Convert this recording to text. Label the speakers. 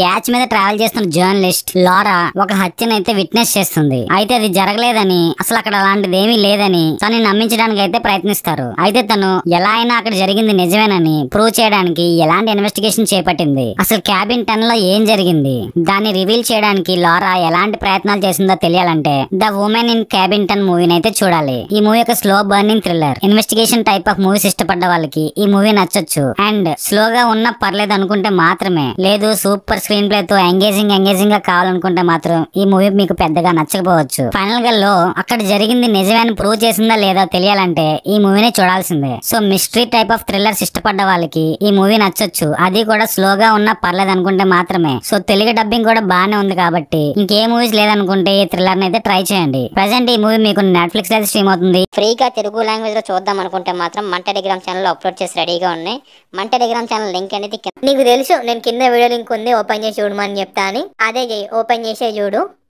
Speaker 1: Yacht మీద travel చేస్తున్న journalist లారా ఒక హత్యను అయితే విట్నెస్ చేస్తుంది. అయితే అది జరగలేదని, అసలు అక్కడ అలాంటిది ఏమీ లేదని తనని నమ్మించడానికి అయితే ప్రయత్నిస్తారు. అయితే తను ఎలా అయినా అక్కడ జరిగింది నిజమేనని ప్రూవ్ చేయడానికి ఎలాంటి ఇన్వెస్టిగేషన్ చేపట్టింది, అసలు క్యాబిన్ 10 లో ఏం జరిగింది, దాన్ని రివీల్ చేయడానికి లారా ఎలాంటి ప్రయత్నాలు చేసిందో తెలియాలంటే ద ఉమెన్ ఇన్ క్యాబిన్ 10 మూవీని అయితే చూడాలి. ఈ మూవీ ఒక slow burning thriller investigation type of movies ఇష్టపడ్డ వాళ్ళకి ఈ మూవీ నచ్చొచ్చు. అండ్ స్లోగా ఉన్న పర్లేదు అనుకుంటే మాత్రమే, లేదు సూపర్ స్క్రీన్ ప్లే తో ఎంగేజింగ్ గా కావాలనుకుంటే మాత్రం ఈ మూవీ మీకు పెద్దగా నచ్చకపోవచ్చు. ఫైనల్ గా లో అక్కడ జరిగింది నిజమని ప్రూవ్ చేసిందా లేదా తెలియాలంటే ఈ మూవీని చూడాల్సిందే. So mystery type of thrillers ఇష్టపడ్డ వాళ్ళకి ఈ మూవీ నచ్చొచ్చు, అది కూడా స్లోగా ఉన్నా పర్లేదు అనుకుంటే మాత్రమే. సో తెలుగు డబ్బింగ్ కూడా బాగానే ఉంది కాబట్టి ఇంకే మూవీస్ లేదనుకుంటే ఈ థ్రిల్లర్ అయితే ట్రై చేయండి. ప్రెసెంట్ ఈ మూవీ మీకు నెట్ఫ్లిక్స్ లో స్ట్రీమ్ అవుతుంది. ఫ్రీగా తెలుగు లాంగ్వేజ్ లో చూద్దాం అనుకుంటే మాత్రం మన టెలిగ్రామ్ ఛానల్ లో అప్లోడ్ చేసి రెడీగా ఉన్నాయి. మన టెలిగ్రామ్ ఛానల్ లింక్ అనేది నీకు తెలుసు, నేను కింద వీడియో లింక్ ఉంది, ఓపెన్ చేసి చూడమని చెప్తా అని. అదే ఓపెన్ చేసే చూడు.